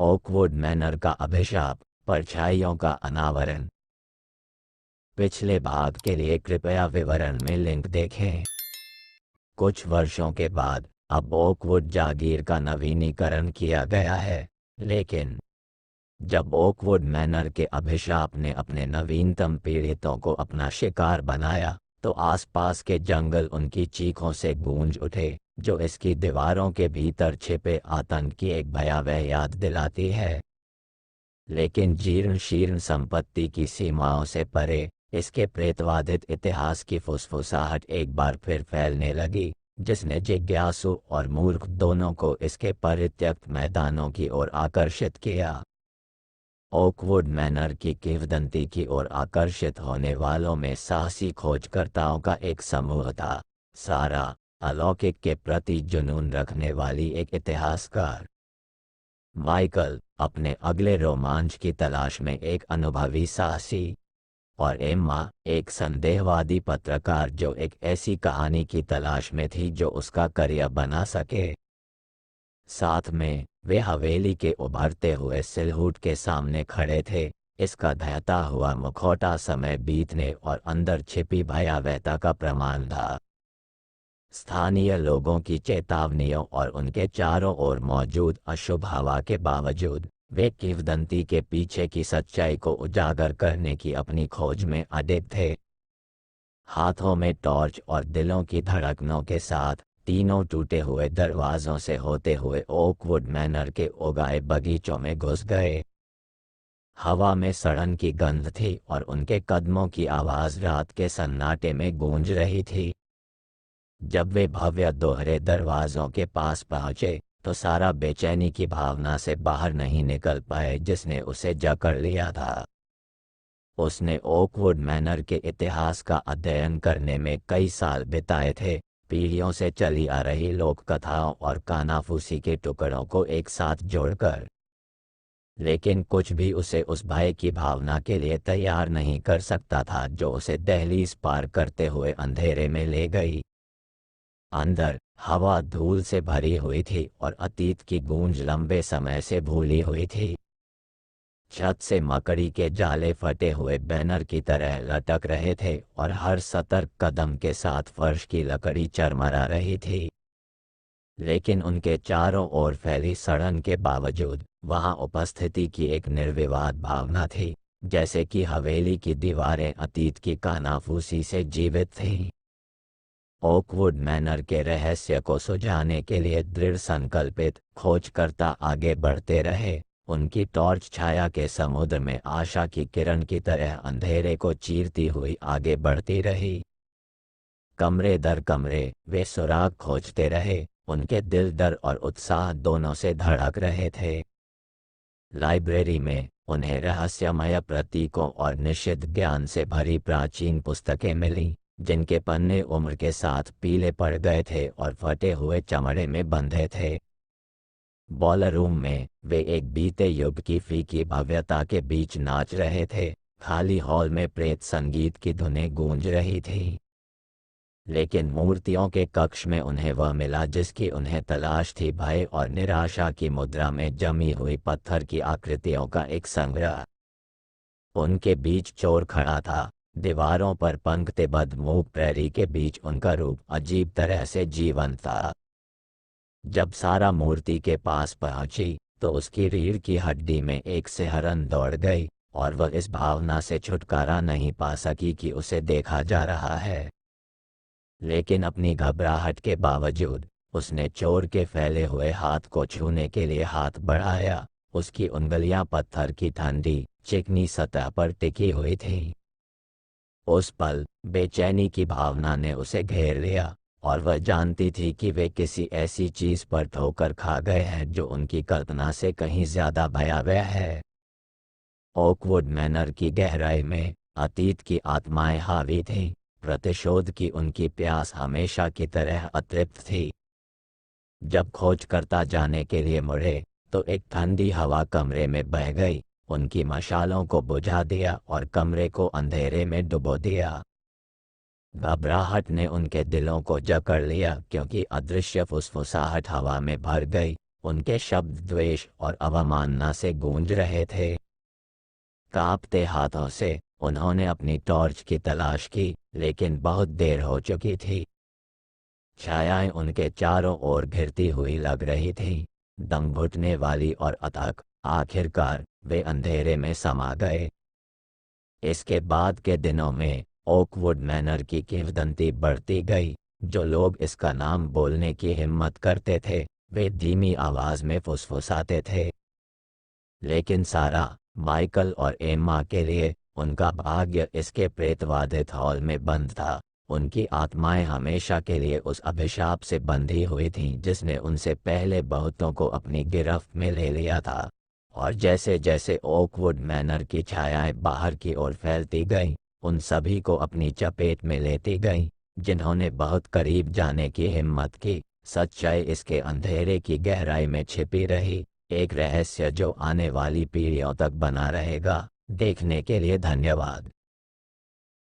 Oakwood manner का अभिशाप, परछाइयों का अनावरण। पिछले भाग के लिए कृपया विवरण में लिंक देखें। कुछ वर्षों के बाद अब ओकवुड जागीर का नवीनीकरण किया गया है, लेकिन जब ओकवुड मैनर के अभिशाप ने अपने नवीनतम पीड़ितों को अपना शिकार बनाया, तो आसपास के जंगल उनकी चीखों से गूंज उठे, जो इसकी दीवारों के भीतर छिपे आतंक की एक भयावह याद दिलाती है। लेकिन जीर्ण शीर्ण संपत्ति की सीमाओं से परे इसके प्रेतवादित इतिहास की फुसफुसाहट एक बार फिर फैलने लगी, जिसने जिज्ञासु और मूर्ख दोनों को इसके परित्यक्त मैदानों की ओर आकर्षित किया। ओकवुड मैनर की किंवदंती की ओर आकर्षित होने वालों में साहसी खोजकर्ताओं का एक समूह था, सारा अलौकिक के प्रति जुनून रखने वाली एक इतिहासकार, माइकल अपने अगले रोमांच की तलाश में एक अनुभवी साहसी, और एम्मा एक संदेहवादी पत्रकार जो एक ऐसी कहानी की तलाश में थी जो उसका करियर बना सके। साथ में वे हवेली के उभरते हुए सिलहूट के सामने खड़े थे, इसका ढहता हुआ मुखौटा समय बीतने और अंदर छिपी भयावहता का प्रमाण था। स्थानीय लोगों की चेतावनियों और उनके चारों ओर मौजूद अशुभ हवा के बावजूद वे किंवदंती के पीछे की सच्चाई को उजागर करने की अपनी खोज में अडिग थे। हाथों में टॉर्च और दिलों की धड़कनों के साथ तीनों टूटे हुए दरवाजों से होते हुए ओकवुड मैनर के उगाए बगीचों में घुस गए। हवा में सड़न की गंध थी और उनके कदमों की आवाज रात के सन्नाटे में गूंज रही थी। जब वे भव्य दोहरे दरवाजों के पास पहुंचे, तो सारा बेचैनी की भावना से बाहर नहीं निकल पाए जिसने उसे जकड़ लिया था। उसने ओकवुड मैनर के इतिहास का अध्ययन करने में कई साल बिताए थे, पीढ़ियों से चली आ रही लोक कथाओं और कानाफूसी के टुकड़ों को एक साथ जोड़कर। लेकिन कुछ भी उसे उस भय की भावना के लिए तैयार नहीं कर सकता था जो उसे दहलीज पार करते हुए अंधेरे में ले गई। अंदर हवा धूल से भरी हुई थी और अतीत की गूंज लंबे समय से भूली हुई थी। छत से मकड़ी के जाले फटे हुए बैनर की तरह लटक रहे थे और हर सतर्क कदम के साथ फर्श की लकड़ी चरमरा रही थी। लेकिन उनके चारों ओर फैली सड़न के बावजूद वहां उपस्थिति की एक निर्विवाद भावना थी, जैसे कि हवेली की दीवारें अतीत की कानाफूसी से जीवित थीं। ओकवुड मैनर के रहस्य को सुझाने के लिए दृढ़ संकल्पित खोजकर्ता आगे बढ़ते रहे, उनकी टॉर्च छाया के समुद्र में आशा की किरण की तरह अंधेरे को चीरती हुई आगे बढ़ती रही। कमरे दर कमरे वे सुराग खोजते रहे, उनके दिल डर और उत्साह दोनों से धड़क रहे थे। लाइब्रेरी में उन्हें रहस्यमय प्रतीकों और निषिद्ध ज्ञान से भरी प्राचीन पुस्तकें मिलीं, जिनके पन्ने उम्र के साथ पीले पड़ गए थे और फटे हुए चमड़े में बंधे थे। बॉलर रूम में वे एक बीते युग की फीकी भव्यता के बीच नाच रहे थे, खाली हॉल में प्रेत संगीत की धुनें गूंज रही थी। लेकिन मूर्तियों के कक्ष में उन्हें वह मिला जिसकी उन्हें तलाश थी, भय और निराशा की मुद्रा में जमी हुई पत्थर की आकृतियों का एक संग्रह। उनके बीच चोर खड़ा था, दीवारों पर पंक्तिबद्ध मूक प्रैरी के बीच उनका रूप अजीब तरह से जीवंत था। जब सारा मूर्ति के पास पहुंची, तो उसकी रीढ़ की हड्डी में एक सिहरन दौड़ गई और वह इस भावना से छुटकारा नहीं पा सकी कि उसे देखा जा रहा है। लेकिन अपनी घबराहट के बावजूद उसने चोर के फैले हुए हाथ को छूने के लिए हाथ बढ़ाया। उसकी उंगलियां पत्थर की ठंडी चिकनी सतह पर टिकी हुई थीं। उस पल बेचैनी की भावना ने उसे घेर लिया और वह जानती थी कि वे किसी ऐसी चीज पर ठोकर खा गए हैं जो उनकी कल्पना से कहीं ज्यादा भयावह है। ओकवुड मैनर की गहराई में अतीत की आत्माएं हावी थीं, प्रतिशोध की उनकी प्यास हमेशा की तरह अतृप्त थी। जब खोजकर्ता जाने के लिए मुड़े, तो एक ठंडी हवा कमरे में बह गई, उनकी मशालों को बुझा दिया और कमरे को अंधेरे में डुबो दिया। घबराहट ने उनके दिलों को जकड़ लिया क्योंकि अदृश्य फुसफुसाहट हवा में भर गई उनके शब्द द्वेष और अवमानना से गूंज रहे थे। कांपते हाथों से उन्होंने अपनी टॉर्च की तलाश की, लेकिन बहुत देर हो चुकी थी। छायाएं उनके चारों ओर घिरती हुई लग रही थीं, दम घुटने वाली और अथक। आखिरकार वे अंधेरे में समा गए। इसके बाद के दिनों में ओकवुड मैनर की किंवदंती बढ़ती गई। जो लोग इसका नाम बोलने की हिम्मत करते थे, वे धीमी आवाज में फुसफुसाते थे। लेकिन सारा, माइकल और एम्मा के लिए उनका भाग्य इसके प्रेतवादित हॉल में बंद था। उनकी आत्माएं हमेशा के लिए उस अभिशाप से बंधी हुई थीं जिसने उनसे पहले बहुतों को अपनी गिरफ्त में ले लिया था। और जैसे जैसे ओकवुड मैनर की छायाएं बाहर की ओर फैलती गईं, उन सभी को अपनी चपेट में लेती गईं जिन्होंने बहुत करीब जाने की हिम्मत की। सच्चाई इसके अंधेरे की गहराई में छिपी रही, एक रहस्य जो आने वाली पीढ़ियों तक बना रहेगा। देखने के लिए धन्यवाद।